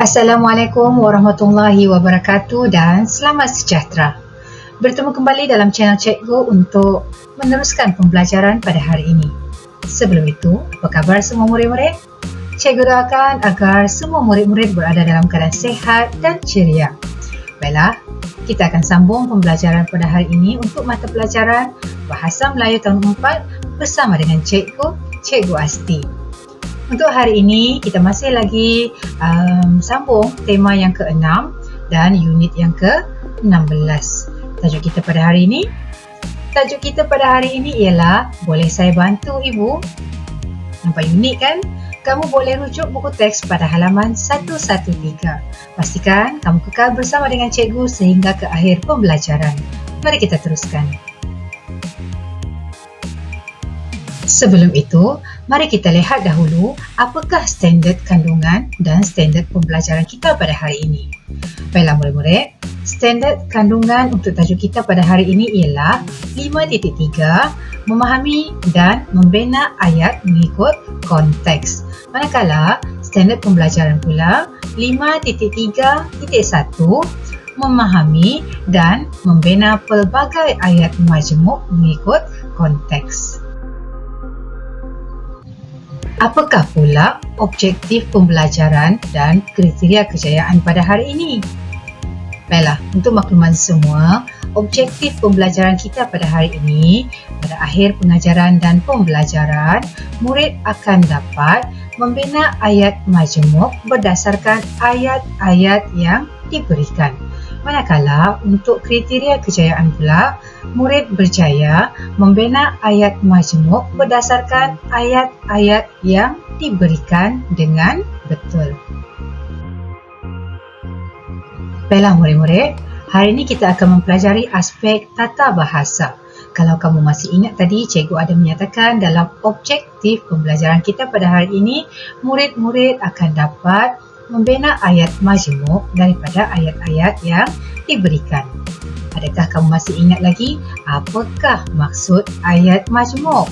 Assalamualaikum warahmatullahi wabarakatuh dan selamat sejahtera. Bertemu kembali dalam channel Cikgu untuk meneruskan pembelajaran pada hari ini. Sebelum itu, apa khabar semua murid-murid? Cikgu doakan agar semua murid-murid berada dalam keadaan sehat dan ceria. Baiklah, kita akan sambung pembelajaran pada hari ini untuk mata pelajaran Bahasa Melayu tahun 4 bersama dengan Cikgu Asti. Untuk hari ini, kita masih lagi sambung tema yang ke-6 dan unit yang ke-16. Tajuk kita pada hari ini ialah Boleh saya bantu Ibu? Nampak unik kan? Kamu boleh rujuk buku teks pada halaman 113. Pastikan kamu kekal bersama dengan cikgu sehingga ke akhir pembelajaran. Mari kita teruskan. Sebelum itu, mari kita lihat dahulu apakah standard kandungan dan standard pembelajaran kita pada hari ini. Baiklah murid-murid, standard kandungan untuk tajuk kita pada hari ini ialah 5.3 memahami dan membina ayat mengikut konteks. Manakala standard pembelajaran pula 5.3.1 memahami dan membina pelbagai ayat majmuk mengikut konteks. Apakah pula objektif pembelajaran dan kriteria kejayaan pada hari ini? Baiklah, untuk makluman semua, objektif pembelajaran kita pada hari ini, pada akhir pengajaran dan pembelajaran, murid akan dapat membina ayat majmuk berdasarkan ayat-ayat yang diberikan. Manakala untuk kriteria kejayaan pula, murid berjaya membina ayat majmuk berdasarkan ayat-ayat yang diberikan dengan betul. Baiklah murid-murid, hari ini kita akan mempelajari aspek tata bahasa. Kalau kamu masih ingat tadi, cikgu ada menyatakan dalam objektif pembelajaran kita pada hari ini, murid-murid akan dapat membina ayat majmuk daripada ayat-ayat yang diberikan. Adakah kamu masih ingat lagi apakah maksud ayat majmuk?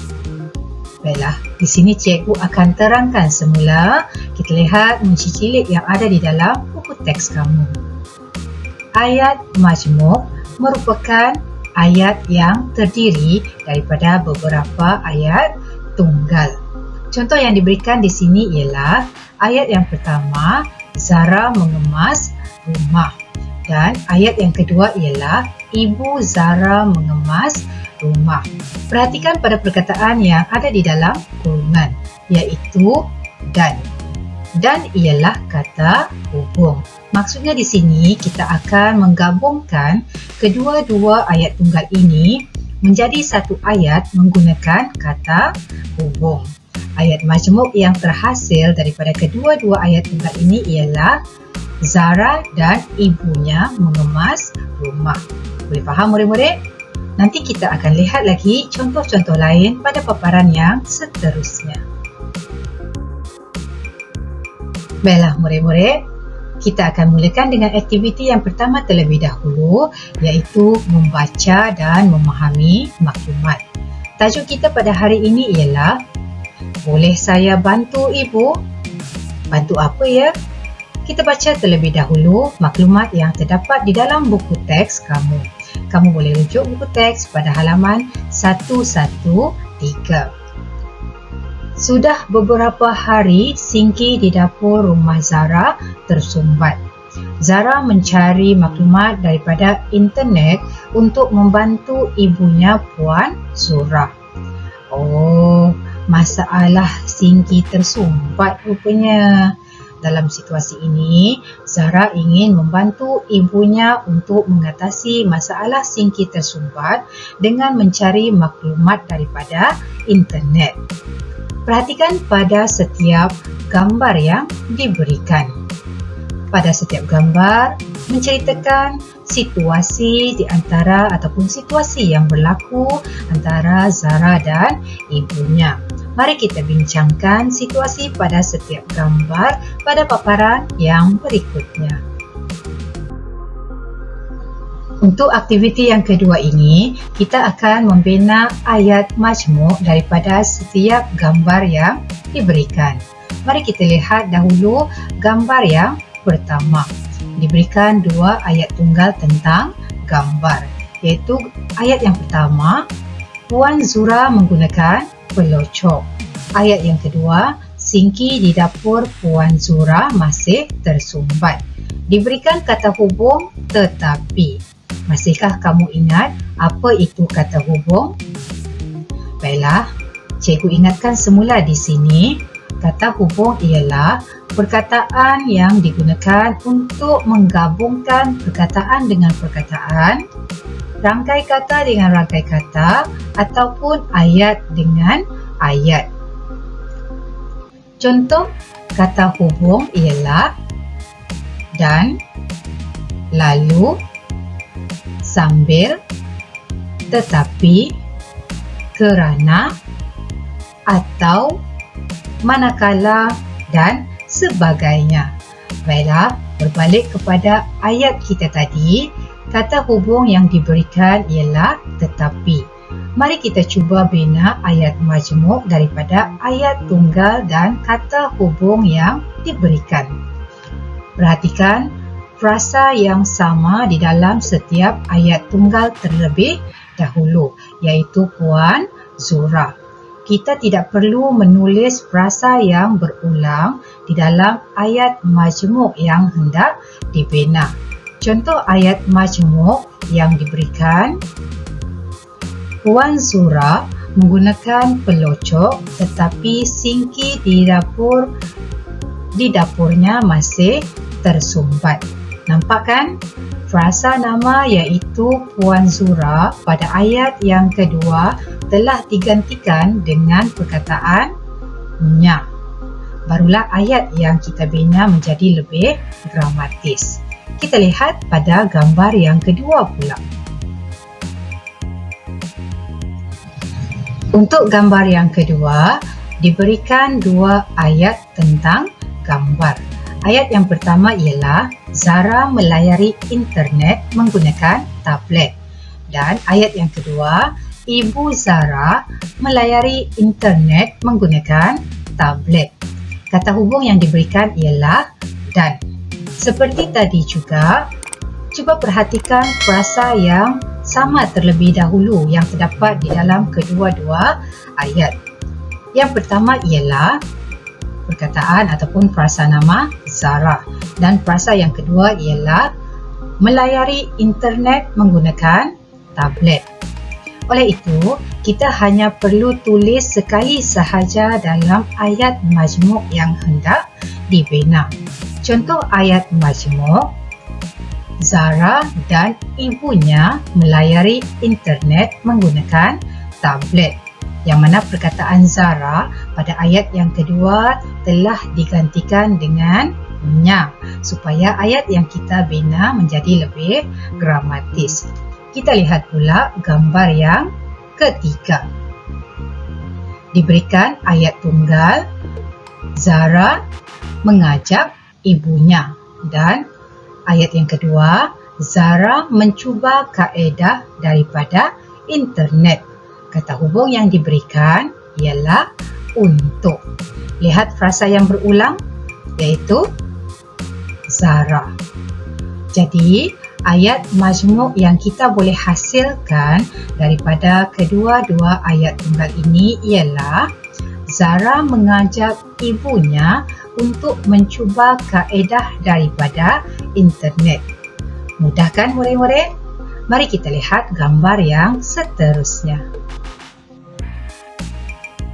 Baiklah, di sini cikgu akan terangkan semula. Kita lihat kunci cilik yang ada di dalam buku teks kamu. Ayat majmuk merupakan ayat yang terdiri daripada beberapa ayat tunggal. Contoh yang diberikan di sini ialah ayat yang pertama, Zara mengemas rumah. Dan ayat yang kedua ialah Ibu Zara mengemas rumah. Perhatikan pada perkataan yang ada di dalam kurungan, iaitu dan. Dan ialah kata hubung. Maksudnya di sini kita akan menggabungkan kedua-dua ayat tunggal ini menjadi satu ayat menggunakan kata hubung. Ayat majmuk yang terhasil daripada kedua-dua ayat tunggal ini ialah Zara dan ibunya mengemas rumah. Boleh faham murid-murid? Nanti kita akan lihat lagi contoh-contoh lain pada paparan yang seterusnya. Baiklah murid-murid, kita akan mulakan dengan aktiviti yang pertama terlebih dahulu, iaitu membaca dan memahami maklumat. Tajuk kita pada hari ini ialah Boleh saya bantu Ibu? Bantu apa ya? Kita baca terlebih dahulu maklumat yang terdapat di dalam buku teks kamu. Kamu boleh rujuk buku teks pada halaman 113. Sudah beberapa hari Sinki di dapur rumah Zara tersumbat. Zara mencari maklumat daripada internet untuk membantu ibunya Puan Zura. Oh, masalah Sinki tersumbat rupanya. Dalam situasi ini, Zara ingin membantu ibunya untuk mengatasi masalah Sinki tersumbat dengan mencari maklumat daripada internet. Perhatikan pada setiap gambar yang diberikan. Pada setiap gambar, menceritakan situasi di antara ataupun situasi yang berlaku antara Zara dan ibunya. Mari kita bincangkan situasi pada setiap gambar pada paparan yang berikutnya. Untuk aktiviti yang kedua ini, kita akan membina ayat majmuk daripada setiap gambar yang diberikan. Mari kita lihat dahulu gambar yang pertama. Diberikan dua ayat tunggal tentang gambar, iaitu ayat yang pertama, Puan Zura menggunakan pelocok. Ayat yang kedua, sinki di dapur Puan Zura masih tersumbat. Diberikan kata hubung tetapi. Masihkah kamu ingat apa itu kata hubung? Baiklah, cikgu ingatkan semula di sini. Kata hubung ialah perkataan yang digunakan untuk menggabungkan perkataan dengan perkataan, rangkai kata dengan rangkai kata, ataupun ayat dengan ayat. Contoh kata hubung ialah dan, lalu, sambil, tetapi, kerana, atau, manakala dan sebagainya. Baiklah, berbalik kepada ayat kita tadi, kata hubung yang diberikan ialah tetapi. Mari kita cuba bina ayat majmuk daripada ayat tunggal dan kata hubung yang diberikan. Perhatikan frasa yang sama di dalam setiap ayat tunggal terlebih dahulu, iaitu Puan Zura. Kita tidak perlu menulis frasa yang berulang di dalam ayat majmuk yang hendak dibina. Contoh ayat majmuk yang diberikan, Puan Zura menggunakan pelocok tetapi sinki di dapurnya masih tersumbat. Nampak kan? Frasa nama iaitu Puan Zura pada ayat yang kedua telah digantikan dengan perkataan nya. Barulah ayat yang kita bina menjadi lebih dramatis. Kita lihat pada gambar yang kedua pula. Untuk gambar yang kedua, diberikan dua ayat tentang gambar. Ayat yang pertama ialah Zara melayari internet menggunakan tablet. Dan ayat yang kedua, Ibu Zara melayari internet menggunakan tablet. Kata hubung yang diberikan ialah dan. Seperti tadi juga, cuba perhatikan frasa yang sama terlebih dahulu yang terdapat di dalam kedua-dua ayat. Yang pertama ialah perkataan ataupun frasa nama Zara, dan frasa yang kedua ialah melayari internet menggunakan tablet. Oleh itu, kita hanya perlu tulis sekali sahaja dalam ayat majmuk yang hendak dibina. Contoh ayat majmuk, Zara dan ibunya melayari internet menggunakan tablet, yang mana perkataan Zara pada ayat yang kedua telah digantikan dengan nya supaya ayat yang kita bina menjadi lebih dramatis. Kita lihat pula gambar yang ketiga. Diberikan ayat tunggal, Zara mengajak ibunya, dan ayat yang kedua, Zara mencuba kaedah daripada internet. Kata hubung yang diberikan ialah untuk. Lihat frasa yang berulang, iaitu Zara. Jadi, ayat majmuk yang kita boleh hasilkan daripada kedua-dua ayat tunggal ini ialah Zara mengajak ibunya untuk mencuba kaedah daripada internet. Mudah kan murid-murid? Mari kita lihat gambar yang seterusnya.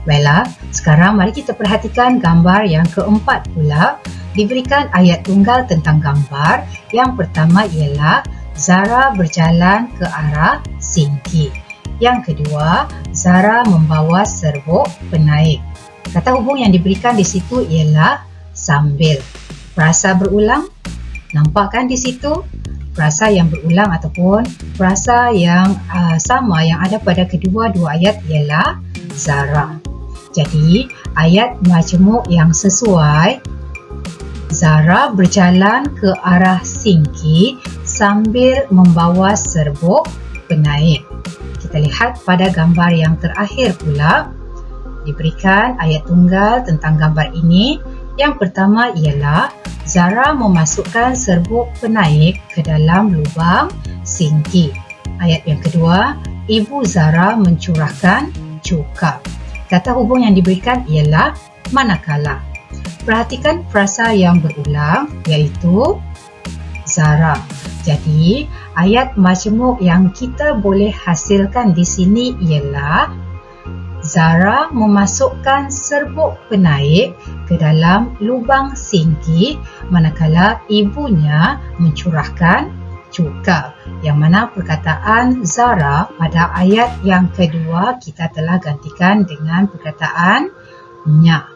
Baiklah, sekarang mari kita perhatikan gambar yang keempat pula. Diberikan ayat tunggal tentang gambar. Yang pertama ialah Zara berjalan ke arah sinki. Yang kedua, Zara membawa serbuk penaik. Kata hubung yang diberikan di situ ialah sambil. Frasa berulang, nampak kan di situ? Frasa yang berulang ataupun frasa yang sama yang ada pada kedua-dua ayat ialah Zara. Jadi, ayat majmuk yang sesuai, Zara berjalan ke arah sinki sambil membawa serbuk penaik. Kita lihat pada gambar yang terakhir pula. Diberikan ayat tunggal tentang gambar ini, Yang pertama ialah Zara memasukkan serbuk penaik ke dalam lubang sinki. Ayat yang kedua, Ibu Zara mencurahkan cuka. Kata hubung yang diberikan ialah manakala. Perhatikan frasa yang berulang iaitu Zara. Jadi, ayat majmuk yang kita boleh hasilkan di sini ialah Zara memasukkan serbuk penaik ke dalam lubang sinki manakala ibunya mencurahkan cuka. Yang mana perkataan Zara pada ayat yang kedua kita telah gantikan dengan perkataan nya.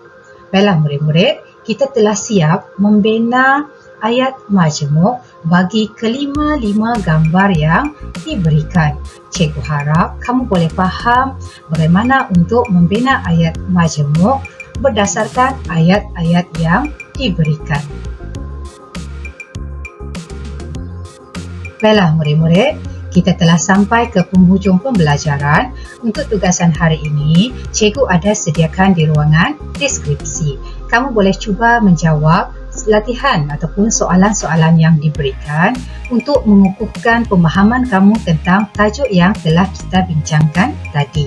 Baiklah murid-murid, kita telah siap membina ayat majmuk bagi kelima-lima gambar yang diberikan. Cikgu harap kamu boleh faham bagaimana untuk membina ayat majmuk berdasarkan ayat-ayat yang diberikan. Baiklah murid-murid, kita telah sampai ke penghujung pembelajaran. Untuk tugasan hari ini, cikgu ada sediakan di ruangan deskripsi. Kamu boleh cuba menjawab latihan ataupun soalan-soalan yang diberikan untuk mengukuhkan pemahaman kamu tentang tajuk yang telah kita bincangkan tadi.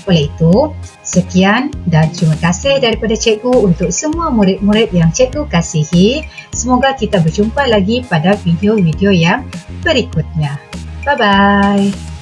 Oleh itu, sekian dan terima kasih daripada cikgu untuk semua murid-murid yang cikgu kasihi. Semoga kita berjumpa lagi pada video-video yang berikutnya. Bye-bye.